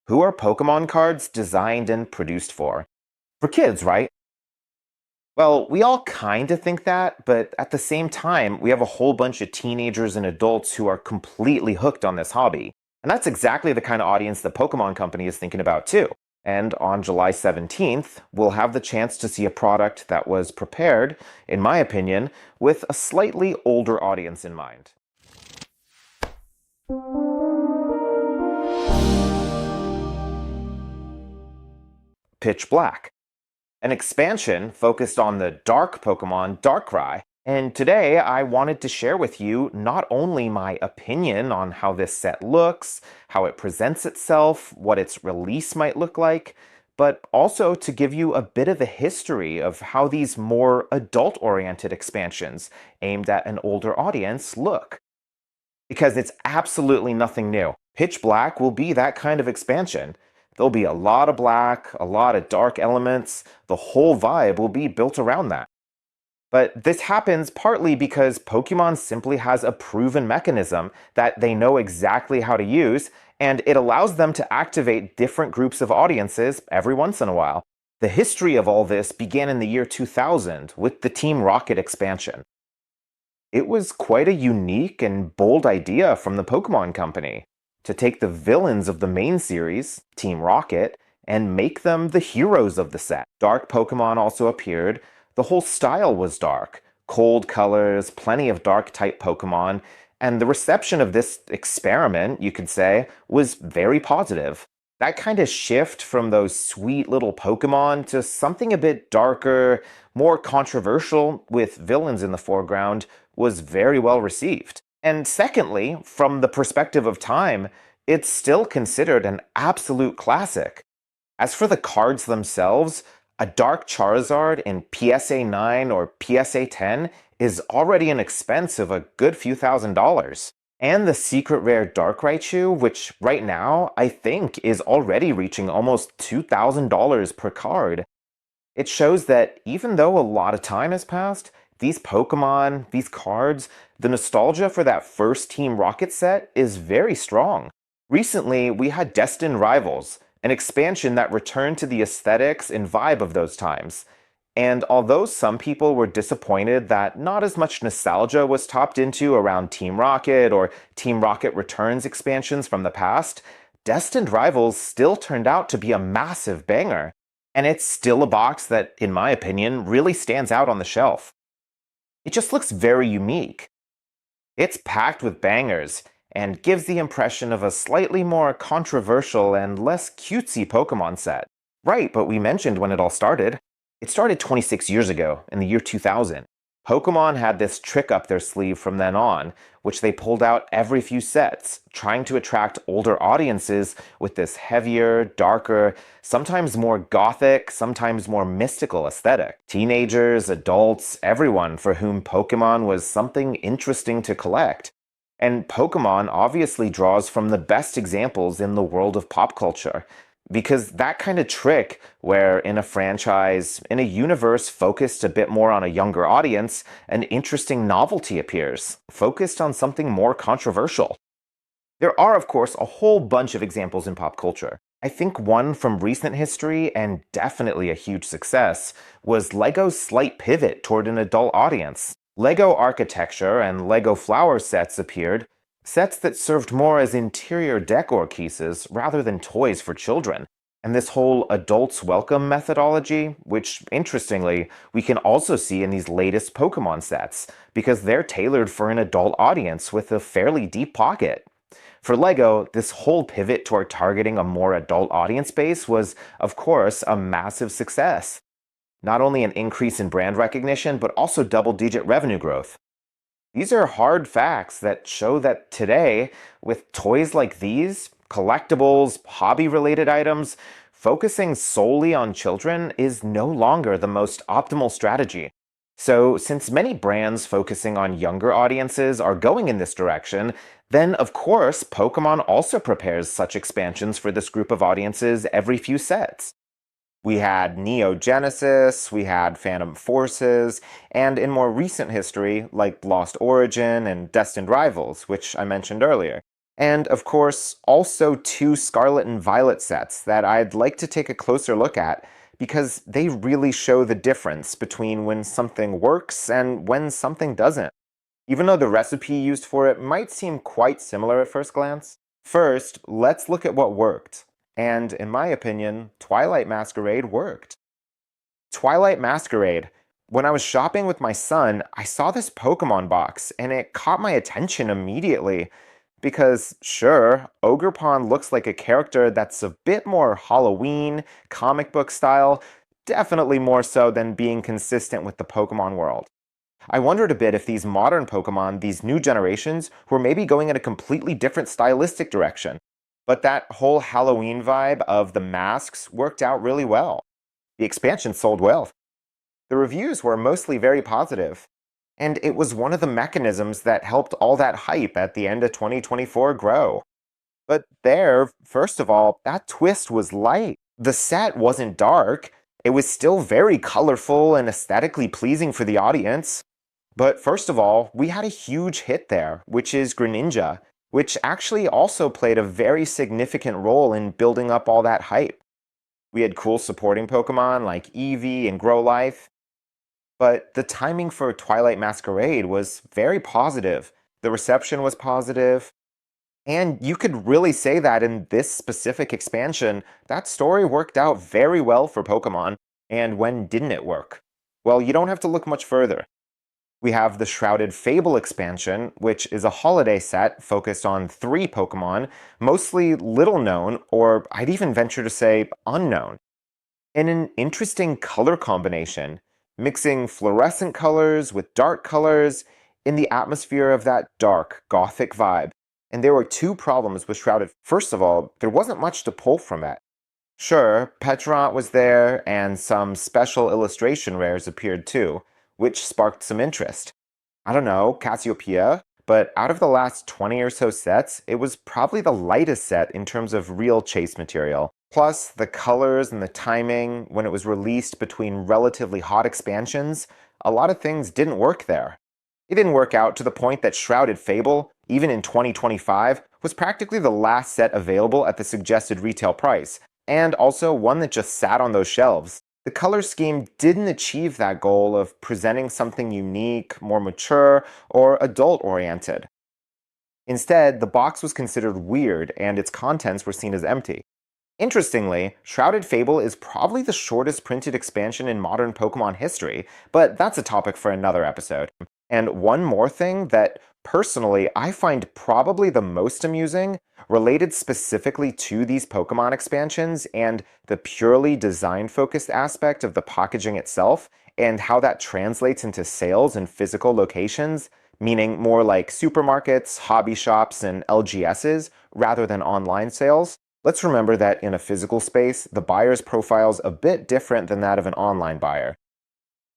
Who are Pokemon cards designed and produced for? For kids, right? Well, we all kind of think that, but at the same time, we have a whole bunch of teenagers and adults who are completely hooked on this hobby. And that's exactly the kind of audience the Pokemon Company is thinking about too. And on July 17th, we'll have the chance to see a product that was prepared, in my opinion, with a slightly older audience in mind. Pitch Black, an expansion focused on the dark Pokemon Darkrai. And today I wanted to share with you not only my opinion on how this set looks, how it presents itself, what its release might look like, but also to give you a bit of a history of how these more adult-oriented expansions aimed at an older audience look. Because it's absolutely nothing new. Pitch Black will be that kind of expansion. There'll be a lot of black, a lot of dark elements. The whole vibe will be built around that. But this happens partly because Pokemon simply has a proven mechanism that they know exactly how to use, and it allows them to activate different groups of audiences every once in a while. The history of all this began in the year 2000 with the Team Rocket expansion. It was quite a unique and bold idea from the Pokemon Company to take the villains of the main series, Team Rocket, and make them the heroes of the set. Dark Pokemon also appeared. The whole style was dark. Cold colors, plenty of dark-type Pokemon, and the reception of this experiment, you could say, was very positive. That kind of shift from those sweet little Pokemon to something a bit darker, more controversial, with villains in the foreground, was very well received. And secondly, from the perspective of time, it's still considered an absolute classic. As for the cards themselves, a Dark Charizard in PSA 9 or PSA 10 is already an expense of a good few $1,000s. And the secret rare Dark Raichu, which right now I think is already reaching almost $2,000 per card. It shows that even though a lot of time has passed, these Pokemon, these cards, the nostalgia for that first Team Rocket set is very strong. Recently, we had Destined Rivals, an expansion that returned to the aesthetics and vibe of those times. And although some people were disappointed that not as much nostalgia was tapped into around Team Rocket or Team Rocket Returns expansions from the past, Destined Rivals still turned out to be a massive banger. And it's still a box that, in my opinion, really stands out on the shelf. It just looks very unique. It's packed with bangers, and gives the impression of a slightly more controversial and less cutesy Pokemon set. Right, but we mentioned when it all started. It started 26 years ago, in the year 2000. Pokemon had this trick up their sleeve from then on, which they pulled out every few sets, trying to attract older audiences with this heavier, darker, sometimes more gothic, sometimes more mystical aesthetic. Teenagers, adults, everyone for whom Pokemon was something interesting to collect. And Pokemon obviously draws from the best examples in the world of pop culture. Because that kind of trick, where in a franchise, in a universe focused a bit more on a younger audience, an interesting novelty appears, focused on something more controversial. There are, of course, a whole bunch of examples in pop culture. I think one from recent history, and definitely a huge success, was LEGO's slight pivot toward an adult audience. LEGO architecture and LEGO flower sets appeared, sets that served more as interior decor pieces rather than toys for children. And this whole adults welcome methodology, which, interestingly, we can also see in these latest Pokemon sets, because they're tailored for an adult audience with a fairly deep pocket. For LEGO, this whole pivot toward targeting a more adult audience base was, of course, a massive success. Not only an increase in brand recognition, but also double-digit revenue growth. These are hard facts that show that today, with toys like these, collectibles, hobby-related items, focusing solely on children is no longer the most optimal strategy. So, since many brands focusing on younger audiences are going in this direction, then of course Pokemon also prepares such expansions for this group of audiences every few sets. We had Neo Genesis, we had Phantom Forces, and in more recent history, like Lost Origin and Destined Rivals, which I mentioned earlier. And of course, also two Scarlet and Violet sets that I'd like to take a closer look at because they really show the difference between when something works and when something doesn't, even though the recipe used for it might seem quite similar at first glance. First, let's look at what worked. And in my opinion, Twilight Masquerade worked. Twilight Masquerade. When I was shopping with my son, I saw this Pokemon box, and it caught my attention immediately. Because, sure, Ogerpon looks like a character that's a bit more Halloween, comic book style, definitely more so than being consistent with the Pokemon world. I wondered a bit if these modern Pokemon, these new generations, were maybe going in a completely different stylistic direction. But that whole Halloween vibe of the masks worked out really well. The expansion sold well. The reviews were mostly very positive, and it was one of the mechanisms that helped all that hype at the end of 2024 grow. But there, first of all, that twist was light. The set wasn't dark. It was still very colorful and aesthetically pleasing for the audience. But first of all, we had a huge hit there, which is Greninja, which actually also played a very significant role in building up all that hype. We had cool supporting Pokemon like Eevee and Growlithe, but the timing for Twilight Masquerade was very positive. The reception was positive, and you could really say that in this specific expansion, that story worked out very well for Pokemon. And when didn't it work? Well, you don't have to look much further. We have the Shrouded Fable expansion, which is a holiday set focused on 3 Pokemon, mostly little known, or I'd even venture to say unknown. And an interesting color combination, mixing fluorescent colors with dark colors in the atmosphere of that dark, gothic vibe. And there were 2 problems with Shrouded. First of all, there wasn't much to pull from it. Sure, Petrant was there, and some special illustration rares appeared too, which sparked some interest. I don't know, Cassiopeia, but out of the last 20 or so sets, it was probably the lightest set in terms of real chase material. Plus, the colors and the timing, when it was released between relatively hot expansions, a lot of things didn't work there. It didn't work out to the point that Shrouded Fable, even in 2025, was practically the last set available at the suggested retail price, and also one that just sat on those shelves. The color scheme didn't achieve that goal of presenting something unique, more mature, or adult-oriented. Instead, the box was considered weird, and its contents were seen as empty. Interestingly, Shrouded Fable is probably the shortest printed expansion in modern Pokemon history, but that's a topic for another episode. And one more thing that, personally, I find probably the most amusing, related specifically to these Pokemon expansions and the purely design-focused aspect of the packaging itself, and how that translates into sales in physical locations, meaning more like supermarkets, hobby shops, and LGSs, rather than online sales. Let's remember that in a physical space, the buyer's profile's a bit different than that of an online buyer.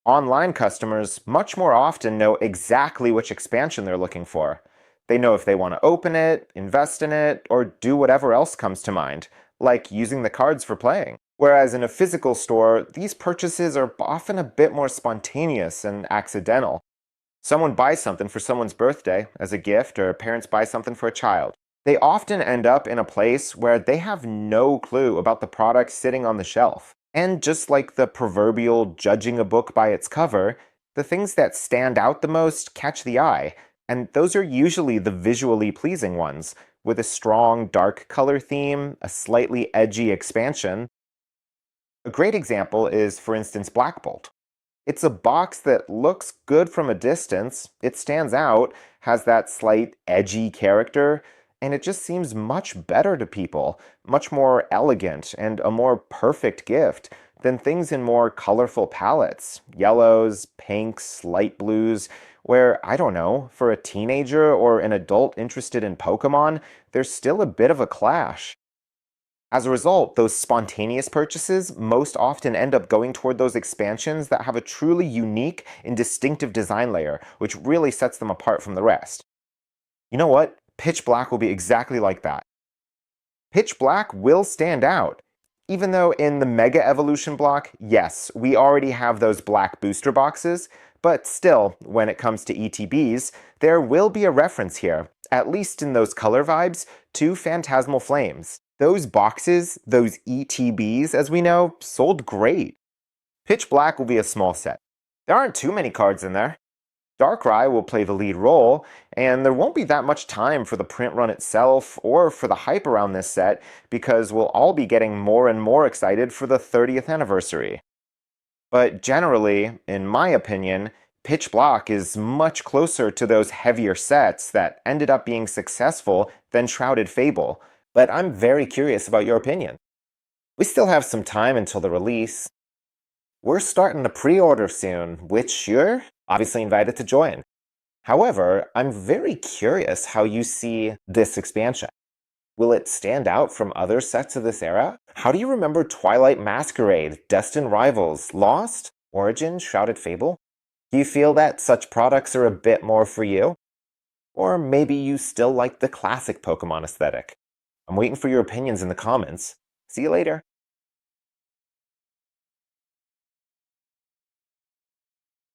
Online customers much more often know exactly which expansion they're looking for. They know if they want to open it, invest in it, or do whatever else comes to mind, like using the cards for playing. Whereas in a physical store, these purchases are often a bit more spontaneous and accidental. Someone buys something for someone's birthday as a gift, or parents buy something for a child. They often end up in a place where they have no clue about the product sitting on the shelf. And just like the proverbial judging a book by its cover, the things that stand out the most catch the eye, and those are usually the visually pleasing ones, with a strong dark color theme, a slightly edgy expansion. A great example is, for instance, Black Bolt. It's a box that looks good from a distance, it stands out, has that slight edgy character, and it just seems much better to people, much more elegant and a more perfect gift than things in more colorful palettes, yellows, pinks, light blues, where, I don't know, for a teenager or an adult interested in Pokemon, there's still a bit of a clash. As a result, those spontaneous purchases most often end up going toward those expansions that have a truly unique and distinctive design layer, which really sets them apart from the rest. You know what? Pitch Black will be exactly like that. Pitch Black will stand out. Even though in the Mega Evolution block, yes, we already have those black booster boxes, but still, when it comes to ETBs, there will be a reference here, at least in those color vibes, to Phantasmal Flames. Those boxes, those ETBs as we know, sold great. Pitch Black will be a small set. There aren't too many cards in there. Darkrai will play the lead role, and there won't be that much time for the print run itself or for the hype around this set because we'll all be getting more and more excited for the 30th anniversary. But generally, in my opinion, Pitch Black is much closer to those heavier sets that ended up being successful than Shrouded Fable, but I'm very curious about your opinion. We still have some time until the release. We're starting to pre-order soon, which you're obviously invited to join. However, I'm very curious how you see this expansion. Will it stand out from other sets of this era? How do you remember Twilight Masquerade, Destined Rivals, Lost, Origin, Shrouded Fable? Do you feel that such products are a bit more for you? Or maybe you still like the classic Pokemon aesthetic? I'm waiting for your opinions in the comments. See you later.